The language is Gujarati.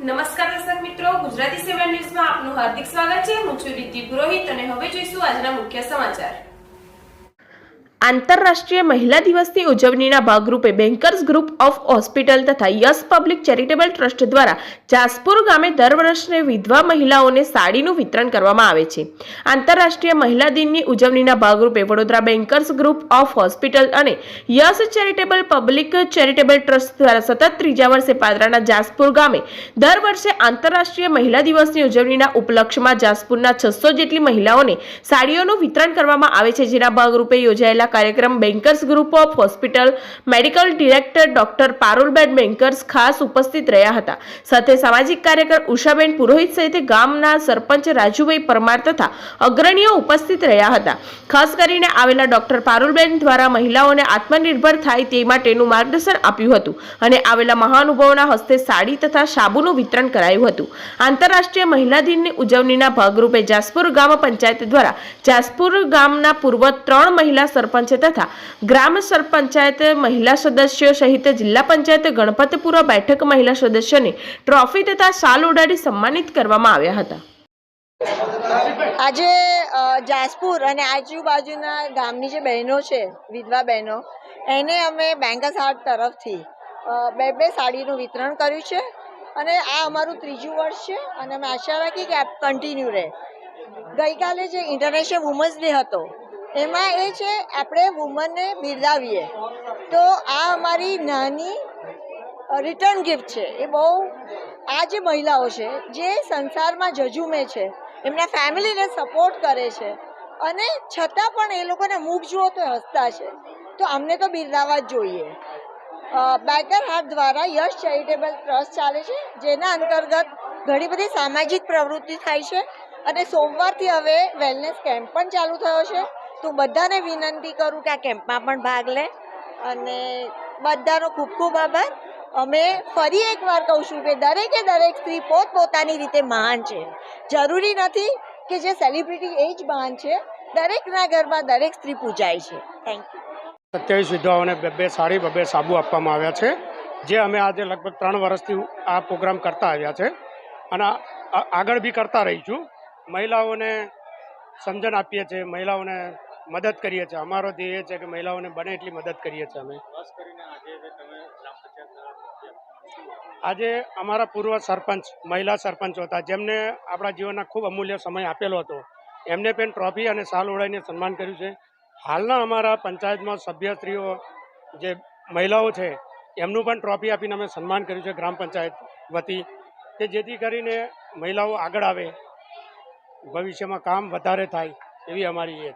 નમસ્કાર દર્શક મિત્રો, ગુજરાતી 7 ન્યૂઝમાં આપનું હાર્દિક સ્વાગત છે। હું છું રીતિ પુરોહિત અને હવે જોઈશું આજના મુખ્ય સમાચાર। આંતરરાષ્ટ્રીય મહિલા દિવસની ઉજવણીના ભાગરૂપે બેન્કર્સ ગ્રુપ ઓફ હોસ્પિટલ તથા યસ પબ્લિક ચેરિટેબલ ટ્રસ્ટ દ્વારા જાસપુર ગામે દર વર્ષે વિધવા મહિલાઓને સાડીનું વિતરણ કરવામાં આવે છે। આંતરરાષ્ટ્રીય મહિલા દિનની ઉજવણીના ભાગરૂપે Vadodara bankers group of hospital અને yes charitable public charitable trust દ્વારા સતત ત્રીજા વર્ષે પાદરાના જાસપુર ગામે દર વર્ષે આંતરરાષ્ટ્રીય મહિલા દિવસની ઉજવણીના ઉપલક્ષ્યમાં જાસપુરના 600 જેટલી મહિલાઓને સાડીઓનું વિતરણ કરવામાં આવે છે, જેના ભાગરૂપે યોજાયેલા કાર્યક્રમ bankers group of hospital medical director doctor Parulben bankers ખાસ ઉપસ્થિત રહ્યા હતા। સાથે સામાજિક કાર્યકર ઉષાબેન પુરોહિત સહિત ગામના સરપંચ રાજુભાઈ પરમાર તથા અગ્રણીઓ ઉપસ્થિત રહ્યા હતા। ખાસ કરીને આવેલા ડોક્ટર પારુલબેન દ્વારા મહિલાઓને આત્મનિર્ભર થાય તે માટેનું માર્ગદર્શન આપ્યું હતું અને આવેલા મહાનુભાવોના હસ્તે સાડી તથા સાબુનું વિતરણ કરાયું હતું। આંતરરાષ્ટ્રીય મહિલા દિનની ઉજવણીના ભાગરૂપે જાસપુર ગ્રામ પંચાયત દ્વારા જાસપુર ગામના પૂર્વ 3 મહિલા સરપંચ તથા ગ્રામ પંચાયત મહિલા સદસ્યો સહિત જિલ્લા પંચાયત ગણપતપુરા બેઠક મહિલા સદસ્યોને ટ્રોફી તથા શાલ ઉડાડી સન્માનિત કરવામાં આવ્યા હતા। આજે જાસપુર અને આજુબાજુના ગામની જે બહેનો છે, વિધવા બહેનો, એને અમે બેન્કર્સ હાર્ટ તરફથી બે સાડીનું વિતરણ કર્યું છે અને આ અમારું 3જું વર્ષ છે અને અમે આશા રાખી કે આ કન્ટિન્યુ રહે। ગઈકાલે જે ઇન્ટરનેશનલ વુમન્સ ડે હતો એમાં એ છે આપણે વુમનને બિરદાવીએ, તો આ અમારી નાની રિટર્ન ગિફ્ટ છે। એ બહુ આ જે મહિલાઓ છે જે સંસારમાં ઝઝુમે છે, એમના ફેમિલીને સપોર્ટ કરે છે અને છતાં પણ એ લોકોને મુખ જુઓ તો હસતા છે, તો અમને તો બિરદાવવા જ જોઈએ। બેન્કર હાર્ટ દ્વારા યશ ચેરિટેબલ ટ્રસ્ટ ચાલે છે, જેના અંતર્ગત ઘણી બધી સામાજિક પ્રવૃત્તિ થાય છે અને સોમવારથી હવે વેલનેસ કેમ્પ પણ ચાલુ થયો છે। તો બધાને વિનંતી કરું કે આ કેમ્પમાં પણ ભાગ લે અને બધાનો ખૂબ ખૂબ આભાર। અમે ફરી એકવાર કહું છું કે દરેકે દરેક સ્ત્રી પોતપોતાની રીતે મહાન છે। જરૂરી નથી કે જે સેલિબ્રિટી એ જ મહાન છે, દરેકના ઘરમાં દરેક સ્ત્રી પૂજાય છે। Thank you. 27 વિધવાઓને બે સાડી બે સાબુ આપવામાં આવ્યા છે, જે અમે આજે લગભગ 3 વર્ષથી આ પ્રોગ્રામ કરતા આવ્યા છે અને આગળ બી કરતા રહીશું। મહિલાઓને સમજણ આપીએ છીએ, મહિલાઓને મદદ કરીએ છીએ। અમારો ધ્યેય એ છે કે મહિલાઓને બને એટલી મદદ કરીએ છીએ અમે। આજે અમારા પૂર્વ સરપંચ મહિલા સરપંચો હતા, જેમને આપણા જીવનના ખૂબ અમૂલ્ય સમય આપેલો હતો, એમને પણ ટ્રોફી અને શાલ ઓઢાડીને સન્માન કર્યું છે। હાલના અમારા પંચાયતમાં સભ્યશ્રીઓ જે મહિલાઓ છે એમનું પણ ટ્રોફી આપીને અમે સન્માન કર્યું છે ગ્રામ પંચાયત વતી, કે જેથી કરીને મહિલાઓ આગળ આવે, ભવિષ્યમાં કામ વધારે થાય એવી અમારી એ